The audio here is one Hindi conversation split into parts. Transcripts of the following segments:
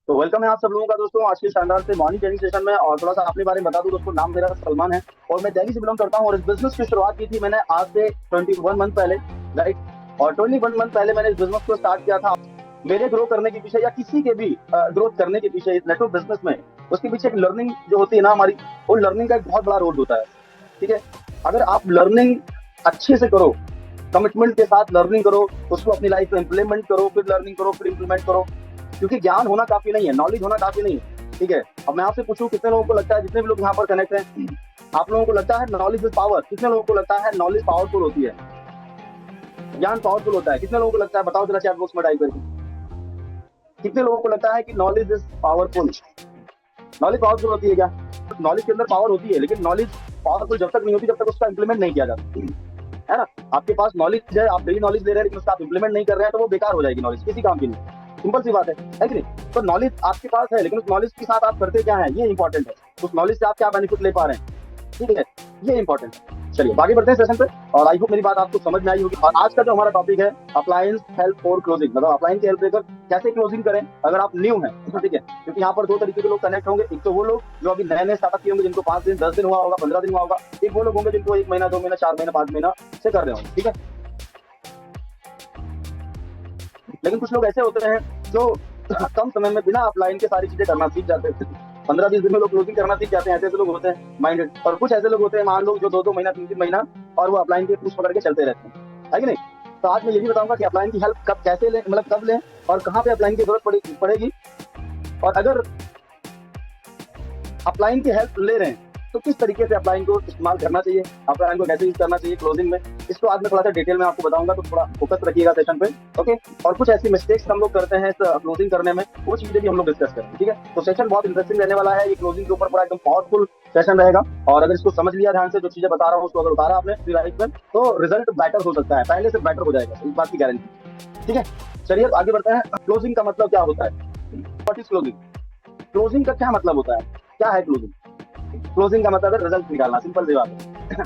तो वेलकम है आप सब लोगों का दोस्तों आज के शानदार से मॉर्निंग ट्रेनिंग सेशन में। और थोड़ा सा अपने बारे में बता दूं दोस्तों, नाम मेरा सलमान है और मैं दिल्ली से बिलोंग करता हूं। और इस बिजनेस की शुरुआत की थी मैंने आज से 21 मंथ पहले, राइट। और 21 मंथ पहले मैंने इस बिजनेस को स्टार्ट किया था। मेरे ग्रो करने के पीछे या किसी के भी ग्रोथ करने के पीछे इस नेटवर्क बिजनेस में, उसके पीछे एक लर्निंग जो होती है ना हमारी, वो लर्निंग का एक बहुत बड़ा रोल होता है। ठीक है, अगर आप लर्निंग अच्छे से करो, कमिटमेंट के साथ लर्निंग करो, उसको अपनी लाइफ में इम्प्लीमेंट करो, फिर लर्निंग करो, फिर इम्प्लीमेंट करो। क्योंकि ज्ञान होना काफी नहीं है, नॉलेज होना काफी नहीं है। ठीक है, अब मैं आपसे पूछूं कितने लोगों को लगता है, जितने भी लोग यहाँ पर कनेक्ट हैं, आप लोगों को लगता है नॉलेज इज पावर? कितने लोगों को लगता है नॉलेज पावरफुल होती है, ज्ञान पावरफुल होता है? कितने लोगों को लगता है, बताओ जरा चैट बॉक्स में टाइप करके। कितने लोगों को लगता है कि knowledge is powerful? Knowledge powerful होती है क्या? नॉलेज के अंदर पावर होती है, लेकिन नॉलेज पावरफुल जब तक नहीं होती जब तक उसका इंप्लीमेंट नहीं किया जाता, है ना। आपके पास नॉलेज है, आप डेली नॉलेज ले रहे हैं, लेकिन उसका आप इंप्लीमेंट नहीं कर रहे हैं, तो वो बेकार हो जाएगी नॉलेज, किसी काम की नहीं। सिंपल सी बात है कि नहीं? तो नॉलेज आपके पास है, लेकिन उस नॉलेज के साथ आप करते क्या है, ये इंपॉर्टेंट है। उस नॉलेज से आप क्या बेनिफिट ले पा रहे हैं, ठीक है, ये इंपॉर्टेंट है। चलिए आगे बढ़ते हैं सेशन पे। और आई होप मेरी बात आपको समझ में आई होगी। और आज का जो हमारा टॉपिक है, अप्लायंस हेल्प फॉर क्लोजिंग, मतलब अप्लायंस की हेल्प लेकर कैसे क्लोजिंग करें अगर आप न्यू हैं, ठीक है। क्योंकि यहाँ पर दो तरीके के लोग कनेक्ट होंगे। एक तो वो लोग जो अभी नए नए स्टार्टअप किए होंगे, जिनको 5 दिन 10 दिन हुआ होगा, 15 दिन हुआ होगा। एक वो लोग होंगे जिनको 1 महीना 2 महीना 4 महीना 5 महीना से कर रहे होंगे, ठीक है। लेकिन कुछ लोग ऐसे होते हैं जो कम समय में बिना अपलाइन के सारी चीजें करना सीख जाते हैं। 15-20 दिन में लोग क्लोजिंग करना सीख जाते हैं, ऐसे लोग होते हैं माइंडेड। और कुछ ऐसे लोग होते हैं, मान लो, जो 2-2 महीना 3-3 महीना और वो अपलाइन के पुश पकड़ के चलते रहते हैं, है कि नहीं। तो आज मैं ये भी बताऊंगा कि अपलाइन की हेल्प कब कैसे लें, मतलब कब लें और कहाँ पे अपलाइन की जरूरत पड़ेगी। और अगर अपलाइन की हेल्प ले रहे हैं तो किस तरीके से अपलाइन को इस्तेमाल करना चाहिए, अपलाइन को कैसे यूज करना चाहिए क्लोजिंग में, इसको आज मैं थोड़ा सा डिटेल में आपको बताऊंगा। तो थोड़ा फोकस रखिएगा सेशन पे, ओके। और कुछ ऐसी मिस्टेक्स हम लोग करते हैं क्लोजिंग करने में, वो चीजें भी हम लोग डिस्कस करेंगे, ठीक है। तो सेशन बहुत इंटरेस्टिंग रहने वाला है, ये क्लोजिंग के ऊपर पूरा एकदम पावरफुल सेशन रहेगा। और अगर इसको समझ लिया ध्यान से, जो चीजें बता रहा हूँ उसको अगर उतारा आपने अपनी लाइफ में, तो रिजल्ट बेटर हो सकता है, पहले से बेटर हो जाएगा, इस बात की गारंटी, ठीक है। चलिए आगे बढ़ते हैं। क्लोजिंग का मतलब क्या होता है, व्हाट इज क्लोजिंग? क्लोजिंग का क्या मतलब होता है, क्या है क्लोजिंग? क्लोजिंग का मतलब है रिजल्ट निकालना, सिंपल सी बात है।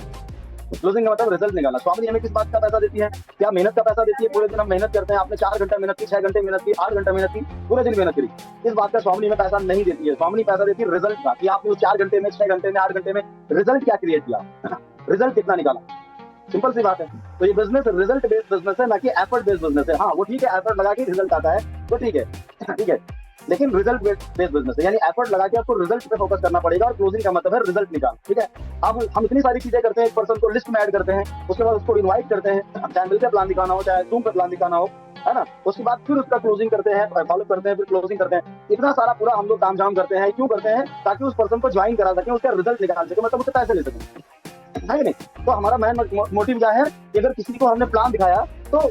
क्लोजिंग का मतलब रिजल्ट निकालना। स्वामी हमें किस बात का पैसा देती है? क्या मेहनत का पैसा देती है? पूरे दिन हम मेहनत करते हैं, आपने 4 घंटा मेहनत की, 6 घंटे मेहनत की, 8 घंटा मेहनत की, पूरे दिन मेहनत करी, इस बात का स्वामी हमें पैसा नहीं देती है। स्वामी पैसा देती है रिजल्ट का, कि आपने उस 4 घंटे में, 6 घंटे में, 8 घंटे में रिजल्ट क्या क्रिएट किया, रिजल्ट कितना निकाला, सिंपल सी बात है। तो ये बिजनेस रिजल्ट बेस्ड बिजनेस है, ना कि एफर्ट बेस्ड बिजनेस है। हाँ वो ठीक है, एफर्ट लगा के रिजल्ट आता है तो ठीक है, ठीक है, लेकिन रिजल्ट बेस्ड बिजनेस है, यानी एफर्ट लगा के आपको रिजल्ट पे फोकस करना पड़ेगा। और क्लोजिंग का मतलब है रिजल्ट निकाल, ठीक है। अब हम इतनी सारी चीजें करते हैं, एक पर्सन को लिस्ट में ऐड करते हैं, उसके बाद उसको इनवाइट करते हैं, चाहे मिलकर प्लान दिखाना हो, चाहे जूम पे प्लान दिखाना हो, है ना। उसके बाद फिर उसका क्लोजिंग करते हैं, फॉलो करते हैं, फिर क्लोजिंग करते हैं। इतना सारा पूरा हम लोग काम करते हैं, क्यों करते हैं? ताकि उस पर्सन को ज्वाइन करा सके, उसका रिजल्ट निकाल सके, मतलब उससे पैसे ले सके, है कि नहीं। तो हमारा मेन मोटिव क्या है कि अगर किसी को हमने प्लान दिखाया तो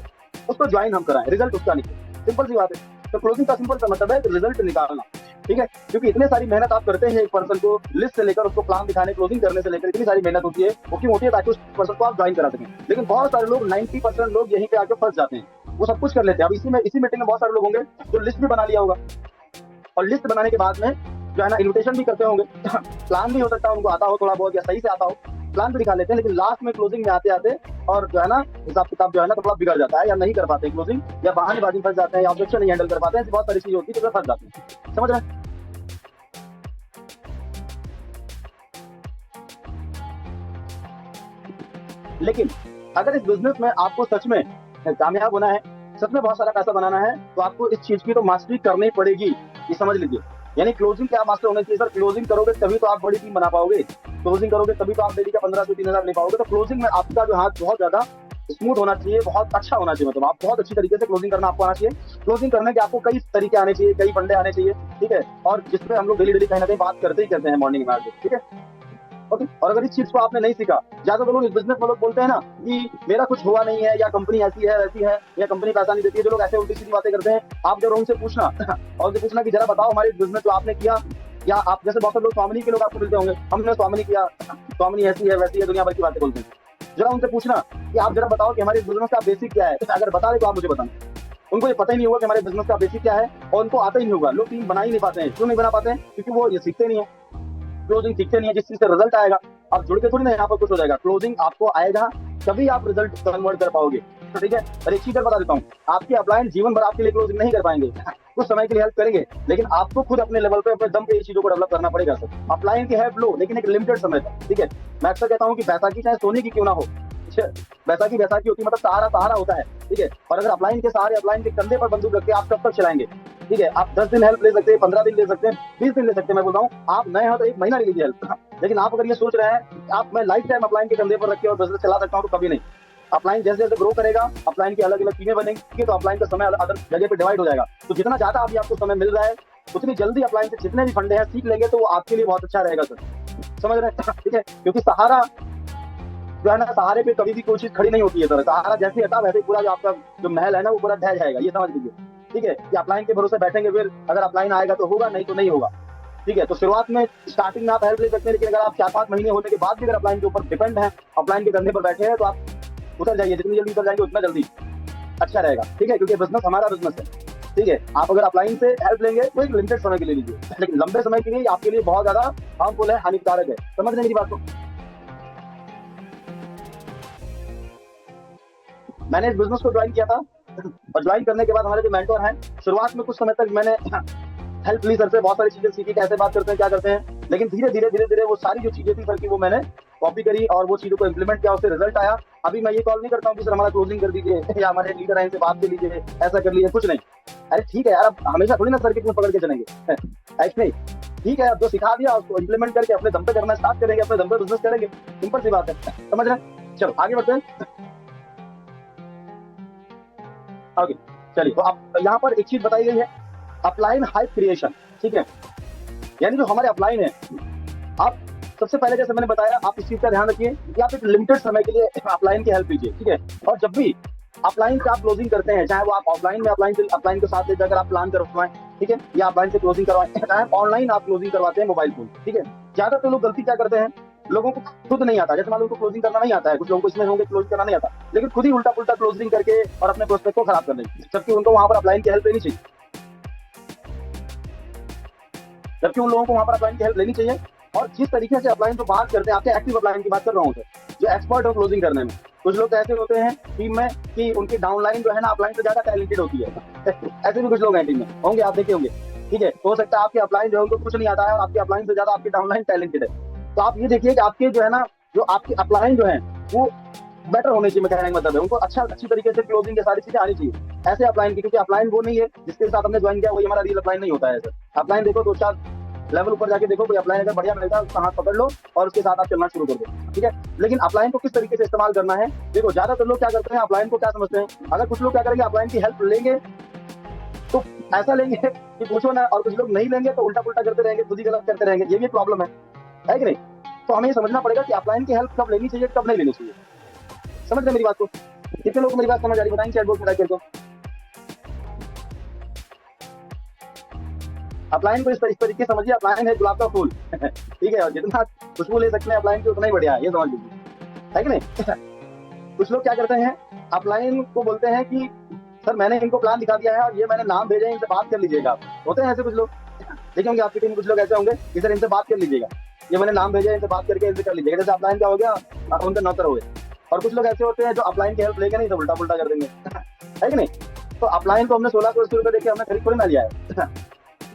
उसको ज्वाइन हम कराएं, रिजल्ट उसका निकले, सिंपल सी बात है। तो क्लोजिंग का सिंपल सा मतलब है रिजल्ट निकालना, ठीक है। क्योंकि इतने सारी मेहनत आप करते हैं एक पर्सन को लिस्ट से लेकर उसको प्लान दिखाने, क्लोजिंग करने से लेकर, इतनी सारी मेहनत होती है, वो क्यों होती है? ताकि उस पर्सन को आप ज्वाइन करा सकें। लेकिन बहुत सारे लोग, 90% लोग यहीं पे आके फंस जाते हैं, वो सब कुछ कर लेते हैं। अब इसी मीटिंग में बहुत सारे लोग होंगे जो लिस्ट भी बना लिया होगा, और लिस्ट बनाने के बाद में जो है ना इन्विटेशन भी करते होंगे, प्लान भी हो सकता है उनको आता हो थोड़ा बहुत, या सही से आता हो, प्लान भी दिखा लेते हैं, लेकिन लास्ट में क्लोजिंग में आते आते और जो है ना हिसाब किताब जो है ना थोड़ा बिगड़ जाता है, या नहीं कर पाते हैं क्लोजिंग, या बहानेबाजी फंस जाते हैं, या ऑब्जेक्शन नहीं हैंडल कर पाते हैं। ऐसी बहुत सारी चीजें होती है जो फंस जाती है, समझ रहे हैं। लेकिन अगर इस बिजनेस में आपको सच में कामयाब होना है, सच में बहुत सारा पैसा बनाना है, तो आपको इस चीज की तो मास्टरी करनी पड़ेगी, ये समझ लीजिए। यानी क्लोजिंग क्या मास्टर होना चाहिए सर? क्लोजिंग करोगे तभी तो आप बड़ी टीम बना पाओगे, क्लोजिंग करोगे तभी तो आप डेली का 15 से 3,000 ले पाओगे। तो क्लोजिंग में आपका जो हाथ बहुत ज्यादा स्मूथ होना चाहिए, बहुत अच्छा होना चाहिए, मतलब आप बहुत अच्छी तरीके से क्लोजिंग करना आपको आना चाहिए। क्लोजिंग करने के आपको कई तरीके आने चाहिए, कई फंडे आने चाहिए, ठीक है। और जिसमें हम लोग डेली कहीं ना कहीं बात करते ही करते हैं मॉर्निंग में आके, ठीक है, ओके। और अगर इस चीज को आपने नहीं सीखा, ज्यादातर लोग इस बिजनेस में लोग बोलते हैं ना कि मेरा कुछ हुआ नहीं है, या कंपनी ऐसी है वैसी है, या कंपनी पैसा नहीं देती है, जो लोग ऐसे उल्टी सीधी बातें करते हैं, आप जब उनसे पूछना और उनसे पूछना कि जरा बताओ हमारे बिजनेस जो आपने किया, या आप जैसे बहुत सारे लोग स्वामिनी के लोग आपको मिलते होंगे, हमने स्वामिनी किया, स्वामिनी ऐसी है वैसी है, दुनिया भर की बातें बोलते हैं। जरा उनसे पूछना कि आप जरा बताओ कि हमारे बिजनेस का बेसिक क्या है, अगर बता दे तो आप मुझे बताना। उनको ये पता ही नहीं होगा कि हमारे बिजनेस का बेसिक क्या है, और उनको आता ही नहीं होगा। लोग टीम बना ही नहीं पाते हैं, क्यों नहीं बना पाते हैं? क्योंकि वो ये सीखते नहीं है, क्लोजिंग सीखते नहीं है, जिस चीज से रिजल्ट आएगा। आप जुड़ के थोड़ी ना यहाँ पर कुछ हो जाएगा, क्लोजिंग आपको आएगा तभी आप रिजल्ट कन्वर्ट कर पाओगे, ठीक है। और एक चीज बता देता हूँ, आपके अपलायंस जीवन भर आपके लिए क्लोजिंग नहीं कर पाएंगे, कुछ समय के लिए हेल्प करेंगे, लेकिन आपको खुद अपने लेवल पे, अपने दम पे ये चीजों को डेवलप करना पड़ेगा सर। अपलाइन की हेल्प लो, लेकिन एक लिमिटेड समय तक, ठीक है। मैं अक्सर कहता हूँ कि बैसाखी चाहे सोने की क्यों ना हो, बैसाखी बैसाखी होती है, मतलब सहारा सहारा होता है, ठीक है। और अगर अपलाइन के सहारे, अपलाइन के कंधे पर बंदूक रख के आप कब तक चलाएंगे, ठीक है। आप 10 दिन हेल्प ले सकते हैं, 15 दिन ले सकते हैं, 20 दिन ले सकते हैं। मैं बोल रहा हूँ आप नए हो तो 1 महीना ले लीजिए हेल्प। लेकिन आप अगर ये सोच रहे हैं कि आप मैं लाइफ टाइम अपलाइन के कंधे पर रख के और बिजनेस चला सकता हूँ, तो कभी नहीं। अपलाइन जैसे जैसे ग्रो करेगा, अपलाइन की अलग अलग टीमें बनेंगी, तो अपलाइन का समय अदर जगह पे डिवाइड हो जाएगा। तो जितना ज्यादा अभी आपको समय मिल रहा है, उतनी जल्दी अपलाइन से जितने भी फंडे हैं सीख लेंगे, तो वो आपके लिए बहुत अच्छा रहेगा सर। समझ रहे हैं, ठीक है। क्योंकि सहारा जो है ना, सहारे पे कभी भी कोई चीज खड़ी नहीं होती है सर। सहारा जैसे हटा वैसे ही पूरा जो आपका जो महल है ना, वो पूरा ढह जाएगा, ये समझ लीजिए, ठीक है। कि अपलाइन के भरोसे बैठेंगे, फिर अगर अपलाइन आएगा तो होगा, नहीं तो नहीं होगा, ठीक है। तो शुरुआत में स्टार्टिंग में आप हेल्प ले सकते हैं, लेकिन अगर आप 4-5 महीने होने के बाद भी अगर अपलाइन के ऊपर डिपेंड है, अपलाइन के कंधे पर बैठे हैं, तो आप उतर जाइए। जितनी जल्दी उतर जाएंगे उतना जल्दी अच्छा रहेगा, ठीक है। क्योंकि बिजनेस हमारा बिजनेस है, ठीक है। आप अगर अपलाइन से हेल्प लेंगे तो एक लिमिटेड समय के लिए लीजिए, लेकिन लंबे समय के लिए आपके लिए बहुत ज्यादा हार्मफुल है, हानिकारक है। समझ रहे मेरी बात को। मैंने इस बिजनेस को ज्वाइन किया था, और ज्वाइन करने के बाद हमारे जो मेंटोर हैं, शुरुआत में कुछ समय तक मैंने हेल्प ली सर से, बहुत सारी चीजें सीखी, कैसे बात करते हैं, क्या करते हैं। लेकिन धीरे धीरे धीरे धीरे वो सारी जो चीजें थी सर की, वो मैंने कॉपी करी और वो चीजों को इम्प्लीमेंट किया, उससे रिजल्ट आया। अभी मैं ये कॉल नहीं करता हूँ कि सर हमारा क्लोजिंग कर दीजिए, या हमारे लीडर हैं इनसे बात कर लीजिए, ऐसा कर लीजिए, कुछ नहीं। अरे ठीक है यार, अब हमेशा थोड़ी ना सर की पकड़ के चलेंगे, ऐसे नहीं। ठीक है, अब जो सिखा दिया उसको इम्प्लीमेंट करके अपने दम पे करना स्टार्ट करेंगे, अपने दम पे बिजनेस करेंगे। सिंपल सी बात है, समझ रहे हैं। चलो आगे बढ़ते हैं। आगे चलिए, तो आप यहाँ पर एक चीज बताई गई है, अपलाइन हाइप क्रिएशन, ठीक है। यानी जो हमारे अपलाइन है, आप सबसे पहले जैसे मैंने बताया, आप इस चीज का ध्यान रखिए कि आप एक लिमिटेड समय के लिए अपलाइन की हेल्प लीजिए, ठीक है। और जब भी अपलाइन से आप क्लोजिंग करते हैं, चाहे वो आप ऑफलाइन में अपलाइन के साथ लेकर आप प्लान करवाएं, ठीक है, या अपलाइन से क्लोजिंग करवाएं, चाहे ऑनलाइन आप क्लोजिंग करवाते हैं मोबाइल फोन, ठीक है। ज्यादातर लोग गलती क्या करते हैं, लोगों को खुद नहीं आता। जैसे मान लो उनको क्लोजिंग करना नहीं आता है, कुछ लोगों को इसमें होंगे क्लोजिंग करना नहीं आता, लेकिन खुद ही उल्टा पुल्टा क्लोजिंग करके और अपने प्रोस्पेक्ट को खराब कर देंगे, जबकि उनको वहां पर अपलाइन की हेल्प लेनी चाहिए, जबकि उन लोगों को वहां पर अपलाइन की हेल्प लेनी चाहिए। और जिस तरीके से अपलाइन तो बात करते हैं, आपके एक्टिव अपलाइन की बात कर रहा हूँ सर, जो एक्सपर्ट हो क्लोजिंग करने में। कुछ लोग ऐसे होते हैं टीम में कि उनकी डाउनलाइन जो है ना, अपलाइन से ज्यादा टैलेंटेड होती है। ऐसे भी कुछ लोग हैं टीम में, होंगे, आप देखे होंगे, ठीक है। हो सकता है आपके अपलाइन जो है उनको कुछ नहीं आता है, और आपके अपलाइन से ज्यादा आपकी डाउनलाइन टैलेंटेड है। तो आप ये देखिए कि आपके जो है ना, जो आपके अपलाइन जो है वो बेटर होने चाहिए। मैं कहने का मतलब है, उनको अच्छी तरीके से क्लोजिंग के सारी चीजें आनी चाहिए ऐसे अपलाइन की। क्योंकि अपलाइन वो नहीं है जिसके साथ हमने ज्वाइन किया वही हमारा रियल अपलाइन नहीं होता है सर। अपलाइन देखो, 2-4 लेवल ऊपर जाके देखो, कोई अपलाइन अगर बढ़िया मिलता है उसका हाथ पकड़ लो और उसके साथ आप चलना शुरू कर दो, ठीक है। लेकिन अपलाइन को किस तरीके से इस्तेमाल करना है, देखो ज्यादातर लोग क्या करते हैं, अपलाइन को क्या समझते हैं, अगर कुछ लोग क्या करेंगे, अपलाइन की हेल्प लेंगे तो ऐसा लेंगे कि पूछो ना, और कुछ लोग नहीं लेंगे तो उल्टा पुल्टा करते रहेंगे, खुद ही गलत करते रहेंगे। ये भी प्रॉब्लम है कि नहीं। तो हमें ये समझना पड़ेगा कि अपलाइन की हेल्प कब लेनी चाहिए, कब नहीं लेनी चाहिए। समझ रहे मेरी बात को। कितने लोग मेरी बात समझ आ रही, बताएंगे चैट बॉक्स में टाइप करके। अपलाइन को इस तरीके से समझिए, अपलाइन है गुलाब का फूल, ठीक है। और जितना खुशबू ले सकते हैं अपलाइन की, उतना ही बढ़िया है, ये समझ लीजिए, है कि नहीं। कुछ लोग क्या करते हैं, अपलाइन को बोलते हैं कि सर मैंने इनको प्लान दिखा दिया है और ये मैंने नाम भेजे हैं, इनसे बात कर लीजिएगा। होते हैं ऐसे कुछ लोग, देखे होंगे आपकी टीम में कुछ लोग ऐसे होंगे कि सर इनसे बात कर लीजिएगा, ये मैंने नाम भेजा है, इनसे बात करके इनसे कर लीजिएगा। जैसे अपलाइन क्या हो गया, उनका नौकर हो गए। और कुछ लोग ऐसे होते हैं जो अपलाइन की हेल्प लेंगे नहीं तो उल्टा पुल्टा कर देंगे, है कि नहीं। तो अपलाइन को हमने 16 करोड़ रुपए देके हमने खरीद थोड़ी ना लिया है।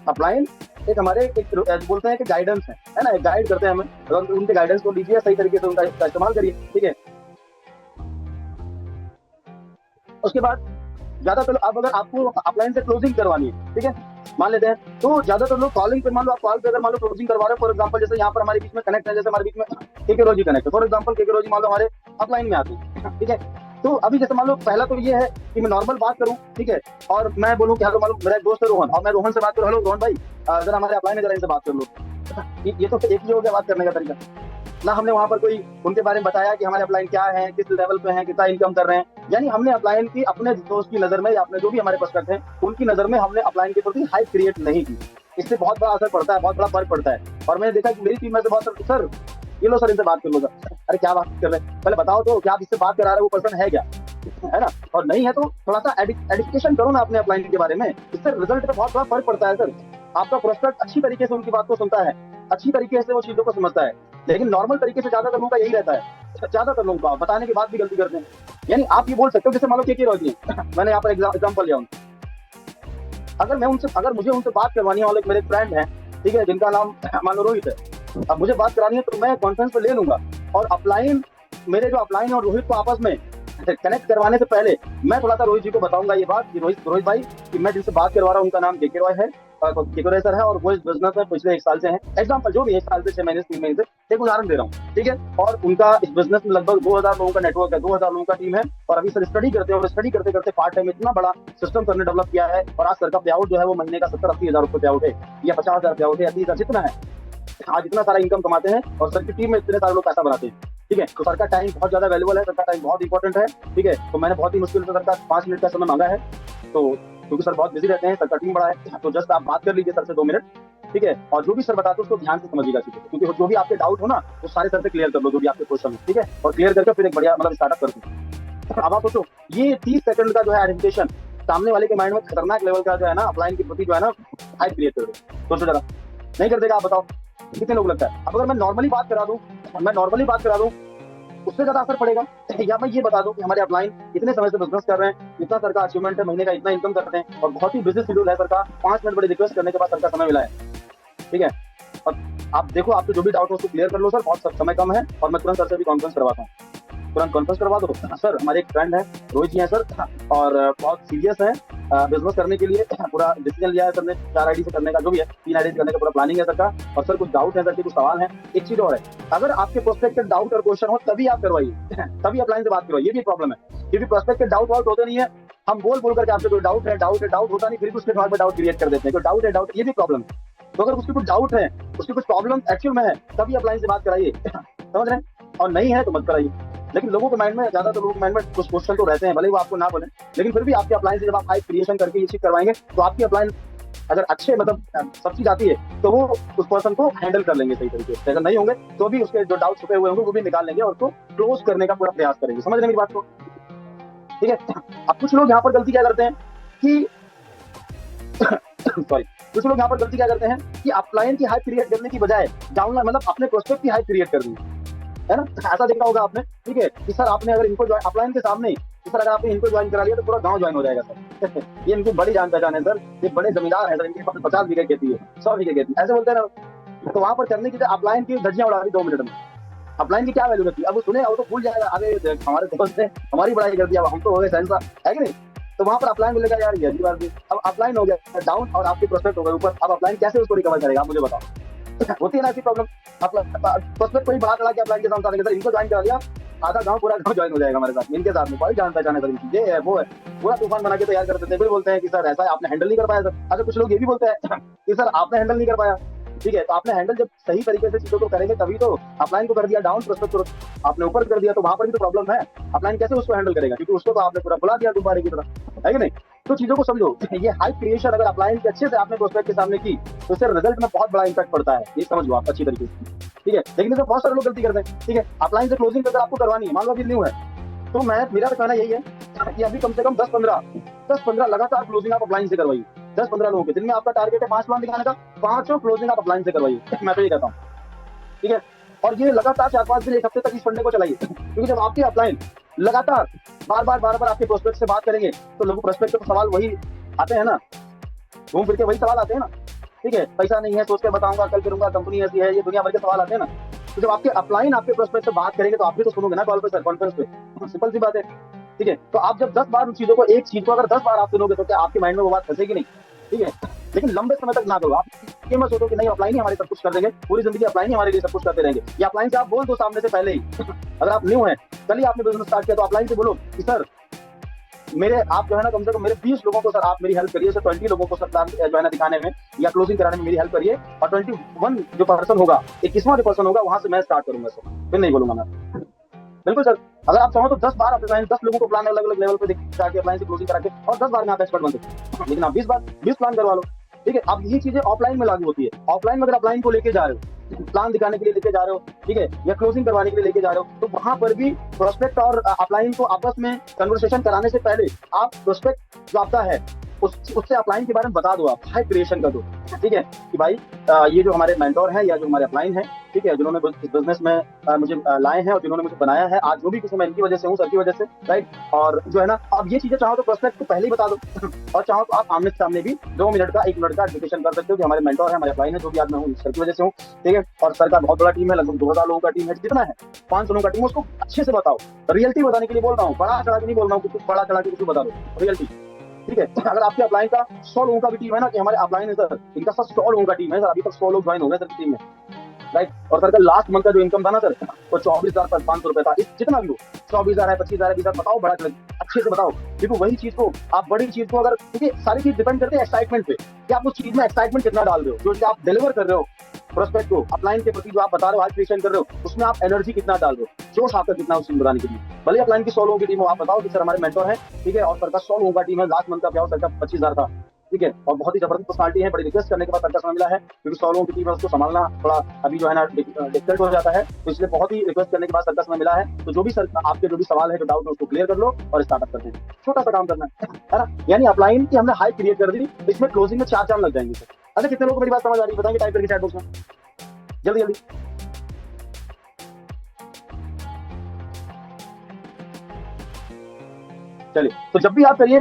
अपलाइन एक हमारे एक बोलते हैं कि गाइडेंस है ना, एक गाइड करते हैं हमें, तो उनके गाइडेंस को लीजिए, सही तरीके से उनका इस्तेमाल करिए, ठीक है। उसके बाद ज्यादातर अब अगर आपको अपलाइन से क्लोजिंग करवानी है, ठीक है, मान लेते हैं, तो ज्यादातर लोग कॉलिंग पे, मान लो आप कॉल पे अगर मान लो क्लोजिंग करवा रहे हो, फॉर एग्जांपल जैसे यहाँ पर हमारे बीच में कनेक्ट है, जैसे हमारे बीच में केके रोजी कनेक्ट है, फॉर एग्जांपल केके रोजी मान लो हमारे अपलाइन में आती है, ठीक है। तो अभी जैसे मान लो पहला तो ये है कि मैं नॉर्मल बात करूं, ठीक है, और मैं बोलूं कि हेलो, मान लो मेरा एक दोस्त है रोहन, और मैं रोहन से बात करूं, हेलो रोहन भाई जरा हमारे अपलाइन है, जरा इनसे बात कर लो। ये तो एक ही हो गया बात करने का तरीका ना। हमने वहां पर कोई उनके बारे में बताया कि हमारे अपलाइन क्या है, किस लेवल पे हैं, कितना इनकम कर रहे हैं, यानी हमने अपलाइन की अपने दोस्त की नजर में या अपने जो भी हमारे प्रोस्पेक्ट हैं उनकी नजर में हमने अपलाइन के प्रति हाइप क्रिएट नहीं की। इससे बहुत बड़ा असर पड़ता है, बहुत बड़ा फर्क पड़ता है। और मैंने देखा कि मेरी टीम में से बहुत सर ये लो सर इनसे बात कर लो सर। अरे क्या बात कर रहे हैं, पहले बताओ तो क्या आप इससे बात करा रहे हो, वो पर्सन है क्या, है ना। और नहीं है तो थोड़ा सा एडिफिकेशन करो ना अपने अपलाइन के बारे में, इससे रिजल्ट पे बहुत बड़ा फर्क पड़ता है सर। आपका प्रोस्पेक्ट अच्छी तरीके से उनकी बात को सुनता है, अच्छी तरीके से वो चीजों को समझता है। लेकिन नॉर्मल तरीके से ज्यादातर लोगों का यही रहता है, ज्यादातर लोगों का बताने के बाद भी गलती करते हैं। यानी आप ये बोल सकते हो, जैसे मान लो के रोजी है, मैंने यहाँ पर एग्जाम्पल लिया, अगर मुझे उनसे बात करवानी है, और एक मेरे फ्रेंड है, ठीक है, जिनका नाम मान लो रोहित है, अब मुझे बात करानी है तो मैं कॉन्फ्रेंस पे ले लूंगा, और अपलाइन, मेरे जो अपलाइन और रोहित को आपस में कनेक्ट करवाने से पहले मैं थोड़ा सा रोहित जी को बताऊंगा ये बात कि रोहित भाई, कि मैं जिनसे बात करवा रहा हूँ उनका नाम केके रॉय है, केके रॉय सर है, और वो इस बिजनेस में पिछले 1 साल से हैं, एग्जाम्पल जो भी 1 साल से 6 महीने 3 महीने से, एक उदाहरण दे रहा हूँ, ठीक है। और उनका इस बिजनेस में लगभग 2000 लोगों का नेटवर्क है, 2000 लोगों का टीम है, और अभी सर स्टडी करते हैं, और स्टडी करते करते पार्ट टाइम इतना बड़ा सिस्टम सर ने डेवलप किया है, और आज सर का पे आउट जो है वो महीने का 70-80 हजार रुपये पे आउट है, या 50,000 पे आउट है, 30,000 जितना है, आज इतना सारा इनकम कमाते हैं, और सर की टीम में इतने सारे लोग पैसा बनाते हैं, ठीक है। तो सर का टाइम बहुत ज्यादा वैल्यूबल है, सर का टाइम बहुत इंपॉर्टेंट है, ठीक है। तो मैंने बहुत ही मुश्किल से सर का 5 मिनट का समय मांगा है, तो क्योंकि सर बहुत बिजी रहते हैं, सर का टीम बड़ा है, तो जस्ट आप बात कर लीजिए सर से 2 मिनट, ठीक है। और जो भी सर बताते हैं उसको ध्यान से समझिएगा, ठीक है, क्योंकि जो भी आपके डाउट हो ना वो सारे सर से क्लियर कर लो, जो भी आपके क्वेश्चन है, ठीक है, और क्लियर करके फिर एक बढ़िया मतलब स्टार्टअप कर दो। अब आप सोचो, ये 30 सेकंड का जो है आइडेंटिफिकेशन सामने वाले के माइंड में खतरनाक लेवल का जो है ना अपलाइन के प्रति जो है ना हाइप क्रिएट कर दो। सोचो जरा, नहीं कर देगा? आप बताओ कितने लोग लगता है? अब अगर मैं नॉर्मली बात करा दूं उससे ज्यादा असर पड़ेगा, या मैं ये बता दूं कि हमारे अपलाइन इतने समय से बिजनेस कर रहे हैं, इतना सर का अचीवमेंट है, महीने का इतना इनकम करते हैं, और बहुत ही बिजी शेड्यूल है सर का, 5 मिनट बड़ी रिक्वेस्ट करने के बाद सर का समय मिला है, ठीक है। और आप देखो, आपको जो भी डाउट हो उसको क्लियर कर लो सर, बहुत समय कम है, और मैं तुरंत सर से भी कॉन्फ्रेंस करवाता हूँ, तुरंत कॉन्फ्रेंस करवा दो सर। हमारे एक फ्रेंड है रोहित जी हैं सर, और बहुत सीरियस है बिजनेस करने के लिए, पूरा डिसीजन लिया है सर ने 4 आईडी से करने का, जो भी है 3 आईडी से करने का पूरा प्लानिंग है सर का। और सर कुछ डाउट है सर के, कुछ सवाल है। एक चीज और है, अगर आपके प्रोस्पेक्ट के डाउट और क्वेश्चन हो तभी आप करवाइए, तभी अपलाइन से बात करवाइए, ये भी प्रॉब्लम है, क्योंकि प्रोस्पेक्ट के डाउट वाउट होते नहीं है, हम बोल करके आपसे कोई डाउट होता नहीं, फिर उसके बाद में डाउट क्रिएट कर देते हैं, डाउट है, ये भी प्रॉब्लम है। तो अगर उसकी कुछ डाउट है, उसकी कुछ प्रॉब्लम एक्चुअल में है, तभी अपलाइन से बात कराइए, समझ रहे हैं, और नहीं है तो मत कराइए। लेकिन लोगों के माइंड में, ज्यादातर लोगों के माइंड में कुछ क्वेश्चन तो रहते हैं, भले वो आपको ना बोले, लेकिन फिर भी आपके अपलाइन से जब आप हाइप क्रिएशन करके ये चीज करवाएंगे, तो आपकी अपलाइन अगर अच्छे मतलब सब चीज आती है, तो वो उस पर्सन को हैंडल कर लेंगे सही तरीके से। अगर नहीं होंगे तो भी उसके जो डाउट छुपे हुए होंगे वो भी निकाल लेंगे, और उसको क्लोज करने का पूरा प्रयास करेंगे। समझ रहे मेरी बात को? ठीक है। अब कुछ लोग यहाँ पर गलती क्या करते हैं कि सॉरी, कुछ लोग यहाँ पर गलती क्या करते हैं कि अपलाइन की हाइप क्रिएट करने की बजाय डाउनलाइन मतलब अपने प्रोस्पेक्ट की हाइप क्रिएट कर दी है ना। ऐसा देखा होगा आपने, ठीक है, कि सर आपने अगर इनको अपलाइन के सामने कि सर अगर आपने इनको ज्वाइन करा लिया तो पूरा गांव ज्वाइन हो जाएगा सर। ये इनकी बड़ी जान पहचान है सर, ये बड़े जमींदार है सर, इनके पास 50 बीघे खेती है, 100 बीघे खेती, ऐसे बोलते हैं ना। तो वहां पर करने की अपलाइन की धज्जियां उड़ा दी 2 मिनट में। अपलाइन की क्या वैल्यू रहती है? अब वो सुने वो तो भूल जाएगा, अरे हमारे दोस्त ने हमारी बड़ाई कर दिया, हम तो हो गए सहनसा, है कि नहीं? तो वहां पर अपलाइन बोलेगा यार ये बात भी, अब अपलाइन हो गया डाउन और आपके प्रोस्पेक्ट हो गए ऊपर। अब अपलाइन कैसे उसको रिकवर करेगा? आप मुझे बताओ। होती है ना ऐसी प्रॉब्लम, प्रोस्पेक्ट कोई बड़ा के अपलाइन के साथ सर इनको ज्वाइन करा लिया, आधा गांव पूरा गांव ज्वाइन हो जाएगा हमारे साथ, इनके साथ में कोई जान पहचान है सर इनकी, ये है वो है, पूरा तूफान बना के तैयार कर देते हैं। फिर बोलते हैं कि सर ऐसा आपने हैंडल नहीं कर पाया सर। अगर कुछ लोग ये भी बोलते हैं कि सर आपने हैंडल नहीं कर पाया, ठीक है, तो आपने हैंडल जब सही तरीके से चीजों को करेंगे तभी तो। अपलाइन को कर दिया डाउन, प्रोस्पेक्ट को आपने ऊपर कर दिया, तो वहां पर भी तो प्रॉब्लम है। अपलाइन कैसे उसको हैंडल करेगा? क्योंकि उसको तो आपने पूरा बुला दिया गुब्बारे की तरह, है कि नहीं? तो चीजों को समझो, ये हाइप क्रिएशन अगर अपलाइन के अच्छे से आपने प्रोस्पेक्ट के सामने की तो उससे रिजल्ट में बहुत बड़ा इंपैक्ट पड़ता है, ये समझ लो आप अच्छी तरीके से, ठीक है। लेकिन तो बहुत सारे लोग गलती करते हैं, ठीक है, अपलाइन से क्लोजिंग अगर आपको करवानी है, मान लो अभी न्यू है, तो मेरा तो कहना यही है कि अभी कम से कम 10-15 लगातार क्लोजिंग आप अपलाइन से करवाइए। 10-15 लोगों के, जिनमें आपका टारगेट है 5 प्लान दिखाने का, 5 क्लोजिंग आप अपलाइन से करवाइए, मैं तो ये कहता हूँ, ठीक है। और ये लगातार 4-5 दिन, 1 हफ्ते तक इस फंडे को चलाइए, क्योंकि जब आपके अपलाइन लगातार बार-बार आपके प्रोस्पेक्ट से बात करेंगे तो लोगों प्रोस्पेक्ट तो सवाल वही आते हैं ना, घूम फिर के वही सवाल आते हैं ना, ठीक है। पैसा नहीं है, सोच के बताऊंगा, कल करूंगा, कंपनी ऐसी है, ये दुनिया भर के सवाल आते हैं ना। तो जब आपके अपलाइन आपके प्रोस्पेक्ट से बात करेंगे तो आप भी तो सुनोगे ना कॉल पे सर, कॉन्फ्रेंस पे, सिंपल सी बात है, ठीक है। तो आप जब 10 बार उन चीजों को, एक चीज को अगर 10 बार आप सुनोगे तो क्या आपके माइंड में वो बात फंसेगी नहीं? ठीक है। लेकिन लंबे समय तक ना करो आप, ये मत सोचो कि नहीं अपलाइन ही हमारे सब कुछ कर देंगे, पूरी जिंदगी अपलाइन ही हमारे लिए सब कुछ करते रहेंगे। या अपलाइन से आप बोल दो सामने से पहले ही अगर आप न्यू है, कल ही आपने बिजनेस स्टार्ट किया, तो अपलाइन से बोलो कि सर मेरे, आप जो है ना कम से कम मेरे 20 लोगों को सर आप मेरी हेल्प करिए, सर 20 लोगों को सर प्लान जो है ना दिखाने में या क्लोजिंग कराने में मेरी हेल्प करिए, और 21 जो पर्सन होगा, 21वां जो पर्सन होगा, वहां से मैं स्टार्ट करूंगा सर, फिर नहीं बोलूंगा मैं। बिल्कुल सर, अगर आप चाहो तो 10 बार अपलाइन 10 लोगों को प्लान अलग अलग लेवल पे दिखा के अपलाइन से क्लोजिंग करा के, और 10 बार में आप एक्सपर्ट बन सकते हैं। लेकिन आप 20 प्लान करवा लो, ठीक है। अब ये चीजें ऑफलाइन में लागू होती है। ऑफलाइन में अगर अपलाइन को लेके जा रहे हो, प्लान दिखाने के लिए लेके जा रहे हो, ठीक है, या क्लोजिंग करवाने के लिए लेके जा रहे हो, तो वहां पर भी प्रोस्पेक्ट और अपलाइन को आपस में कन्वर्सेशन कराने से पहले आप प्रोस्पेक्ट जो आपका है उससे अपलाइन के बारे में बता दो, आप हाइप क्रिएशन कर दो, ठीक है, कि भाई ये जो हमारे मेंटोर है या जो हमारे अपलाइन है, ठीक है, जिन्होंने इस बिजनेस में मुझे लाए हैं और जिन्होंने मुझे बनाया है। आज जो भी कुछ मैं इनकी वजह से हूँ, सर की वजह से, राइट। और जो है ना, आप ये चीजें चाहो तो प्रोस्पेक्ट को पहले ही बता दो और चाहो तो आप आमने सामने भी 2 मिनट का 1 मिनट का एडुकेशन कर सकते हो कि हमारे मेंटोर है, हमारे अपलाइन है, जो भी आज मैं हूँ सर की वजह से हूँ, ठीक है। और सर का बहुत बड़ा टीम है, लगभग 2000 लोगों का टीम है, जितना है 500 लोगों का टीम, उसको अच्छे से बताओ। रियलिटी बताने के लिए बोल रहा हूँ, बड़ा चढ़ा के नहीं बोल रहा हूँ कि कुछ बड़ा चढ़ा के कुछ बता दो, रियलिटी, ठीक है। अगर आपके अपलाइन का 100 लोगों का भी टीम है ना, कि हमारे अपलाइन है सर, इनका सर 100 लोगों का टीम है सर, अभी तक 100 लोग ज्वाइन हो गए सर टीम में, राइट। और सर का लास्ट मंथ का जो इनकम था ना सर, वो 24,500 रुपए था। जितना भी हो, 24,000 है, 25,000 है, 20,000 बताओ, बड़ा अच्छे से बताओ। क्योंकि वही चीज को आप बड़ी चीज को अगर, क्योंकि सारी चीज डिपेंड करते हैं एक्साइटमेंट पे, कि आप उस चीज में एक्साइटमेंट कितना डाल रहे हो, जो आप डिलीवर कर रहे हो प्रोस्पेक्ट को, अपलाइन के प्रति जो आप बता रहे हो, आज क्रिएशन कर रहे हो, उसमें आप एनर्जी कितना डाल रहे हो, जोश आपका कितना उस चीज बताने के लिए। भले अपलाइन की 100 लोगों की टीम हो, आप बताओ कि सर हमारे मेंटोर है, ठीक है, और सर का 100 लोगों का टीम है, लास्ट मंथ का क्या सर का 25,000 था, ठीक है। और बहुत ही जबरदस्त पर्सनालिटी है, बड़ी रिक्वेस्ट करने के बाद सर का समय मिला है, क्योंकि 100 लोगों की टीम है, उसको संभालना थोड़ा अभी जो है ना डिफिकल्ट हो जाता है, तो इसलिए बहुत ही रिक्वेस्ट करने के बाद सर का समय मिला है। तो जो भी सर आपके जो भी सवाल है, जो डाउट है, उसको क्लियर कर लो और स्टार्टअप करते हैं। छोटा सा काम करना है ना, यानी अपलाइन की हमने हाइप क्रिएट कर दी, इसमें क्लोजिंग में 4 चांद लग जाएंगे सर। अच्छा, कितने लोगों को मेरी बात समझ आ रही है, बताएंगे टाइप करके चैट बॉक्स में, जल्दी जल्दी। चलिए, तो जब भी आप करिए,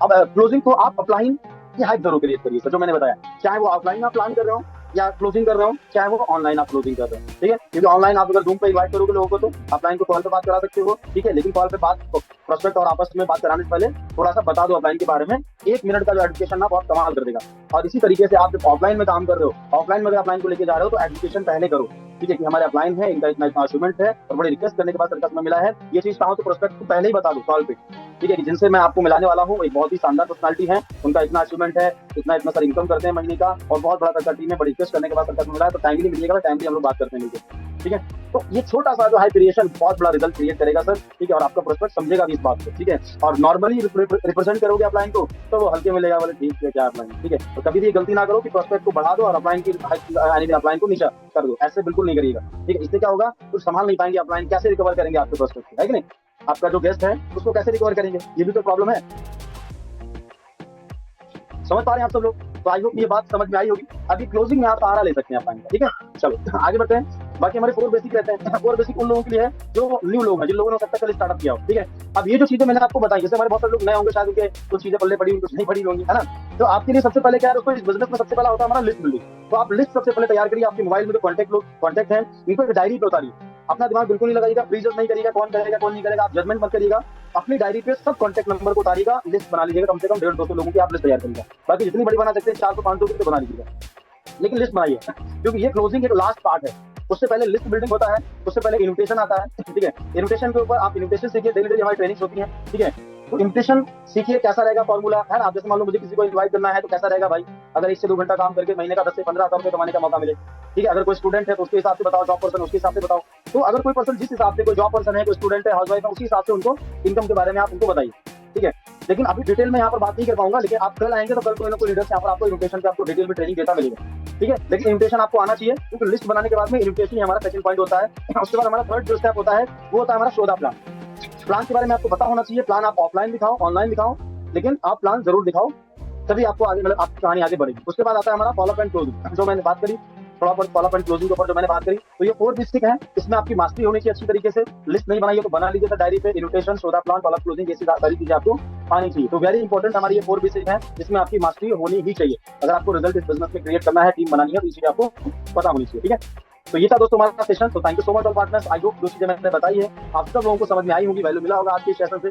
अब क्लोजिंग को आप अपलाइन की हाइप जरूर क्रिएट करिए सर, जो मैंने बताया, चाहे वो ऑफलाइन आप प्लान कर रहे हो या क्लोजिंग कर रहे हो, चाहे वो ऑनलाइन आप क्लोजिंग कर रहे हो, ठीक है। क्योंकि ऑनलाइन आप अगर जूम पे इनवाइट करोगे लोगों को, तो ऑफलाइन को कॉल पे बात करा सकते हो, ठीक है, लेकिन कॉल पे बात प्रोस्पेक्ट और आपस में बात कराने से पहले थोड़ा सा बता दो अपलाइन के बारे में। 1 मिनट का जो एजुकेशन ना बहुत कमाल कर देगा। और इसी तरीके से आप जब ऑफलाइन में काम कर रहे हो, ऑफलाइन में अगर अपलाइन को लेके जा रहे हो, तो एजुकेशन पहले करो, ठीक है, कि हमारे अपलाइन है, इनका इतना इतना अचीवमेंट है, और बड़ी रिक्वेस्ट करने के बाद सरकार में मिला है, ये चीज चाहो तो प्रोस्पेक्ट को पहले ही बता दो कॉल पे, ठीक है, कि जिनसे मैं आपको मिलाने वाला हूँ, एक बहुत ही शानदार पर्सनालिटी है, उनका इतना अचीवमेंट है, इतना इतना सर इनकम करते हैं महीने का, और बहुत बड़ा सरकार टीम है, बड़ी रिक्वेस्ट करने के बाद सरकार मिला है, तो टाइमली मिलिएगा, टाइमली हम लोग बात करते हैं मिलकर, ठीक है। तो ये छोटा सा जो हाई क्रिएशन बहुत बड़ा रिजल्ट क्रिएट करेगा सर, ठीक है, और आपका प्रोस्पेक्ट समझेगा भी इस बात को, ठीक है। और नॉर्मली रिप्रेजेंट करोगे अपलाइन को, तो वो हल्के मिलेगा, बोले ठीक है क्या अपलाइन, ठीक है। तो कभी भी गलती ना करो कि प्रोस्पेक्ट को बढ़ा दो और अपलाइन की अपलाइन को नीचा कर दो, ऐसे बिल्कुल नहीं करिएगा, ठीक है। इससे क्या होगा, कुछ संभाल नहीं पाएंगे अपलाइन, कैसे रिकवर करेंगे आपके प्रोस्पेक्ट, है कि नहीं। आपका जो गेस्ट है उसको कैसे रिकवर करेंगे, ये भी तो प्रॉब्लम है। समझ पा रहे हैं आप सब लोग। तो आई होप ये बात समझ में आई होगी। अभी क्लोजिंग में आप सहारा ले सकते हैं अपलाइन का, ठीक है। चलो आगे बढ़ते हैं। बाकी हमारे 4 बेसिक रहते हैं। 4 बेसिक उन लोगों के लिए है जो न्यू लोग हैं, जिन लोगों ने सकता कल स्टार्टअप किया हो, ठीक है। अब ये जो चीजें मैंने आपको बताई, जैसे हमारे बहुत सारे लोग नए होंगे, शायद उनके कुछ चीजें पल्ले पड़ी, कुछ नहीं पड़ी होंगी, है ना। तो आपके लिए सबसे पहले क्या है, दोस्तों, इस बिजनेस में सबसे पहला होता है हमारा लिस्ट बिल्डिंग। तो आप लिस्ट सबसे पहले तैयार करिए। आपके मोबाइल में जो कॉन्टैक्ट है, इनको एक डायरी पे उतारिए। अपना दिमाग बिल्कुल नहीं लगाइएगा, प्रीजर नहीं करिएगा, कौन करेगा कौन नहीं करेगा, आप जजमेंट मत करिएगा। अपनी डायरी पे सब कॉन्टैक्ट नंबर को उतारिएगा, लिस्ट बना लीजिएगा, कम से कम 150-200 लोगों की आप लिस्ट तैयार करिएगा। बाकी जितनी बड़ी बना सकते हैं, 400-500 की तो बना लीजिएगा, लेकिन लिस्ट बनाइए, क्योंकि ये क्लोजिंग एक लास्ट पार्ट है। उससे पहले लिस्ट बिल्डिंग होता है, उससे पहले इन्विटेशन आता है, ठीक है। इन्विटेशन के ऊपर आप इन्विटेशन सीखिए, डेली हमारी ट्रेनिंग होती है, ठीक है। तो इन्विटेशन सीखिए, कैसा रहेगा फॉर्मूला, है ना। आप जैसे मान लो मुझे किसी को इन्वाइट करना है, तो कैसा रहेगा भाई, अगर 1 से 2 घंटा काम करके महीने का 10 से 15,000 रुपए कमाने का मौका मिले, ठीक है। अगर कोई स्टूडेंट है तो उसके हिसाब से बताओ, जॉब पर्सन उसके हिसाब से बताओ। तो अगर कोई पर्सन जिस हिसाब से, कोई जॉब पर्सन है, कोई स्टूडेंट है, हाउसवाइफ है, उसी हिसाब से उनको इनकम के बारे में आप उनको बताइए, ठीक है। लेकिन अभी डिटेल में यहाँ पर बात नहीं कर पाऊंगा, लेकिन आप कल आएंगे तो कल कोई ना कोई लीडर से यहाँ पर आपको इन्विटेशन पे आपको डिटेल में ट्रेनिंग देता मिलेगा, ठीक है। लेकिन इन्विटेशन आपको आना चाहिए, क्योंकि लिस्ट बनाने के बाद में इन्विटेशन ही हमारा सेकंड पॉइंट होता है। उसके बाद हमारा थर्ड जो स्टेप होता है, वो होता है हमारा शोधा प्लान। प्लान के बारे में आपको पता होना चाहिए। प्लान आप ऑफलाइन दिखाओ, ऑनलाइन दिखाओ, लेकिन आप प्लान जरूर दिखाओ, तभी आपको आगे, मतलब आपकी कहानी आगे बढ़ेगी। उसके बाद आता है हमारा फॉलोअप एंड क्लोजिंग, जो मैंने बात करी, थोड़ा बहुत फॉलोअप एंड क्लोजिंग के ऊपर जो मैंने बात करी। तो ये 4 बेसिक है, इसमें आपकी मास्टरी होनी चाहिए अच्छी तरीके से। लिस्ट नहीं बनाइए तो बना लीजिए डायरी पे, इन्विटेशन, शोधा प्लान, फॉलोअप, क्लोजिंग, ऐसी सारी चीजें आपको आनी चाहिए। तो वेरी इंपॉर्टेंट हमारी ये 4 बेसिक है, जिसमें आपकी मास्टरी होनी ही चाहिए। अगर आपको रिजल्ट इस बिजनेस में क्रिएट करना है, टीम बनानी है, तो ये चीजें आपको पता होनी चाहिए, ठीक है। तो ये था दोस्तों हमारा सेशन। तो thank you so much all partners. I hope जो चीजें मैंने बताई है आप सब लोगों को समझ में आई होंगी, वैल्यू मिला होगा आज के सेशन से।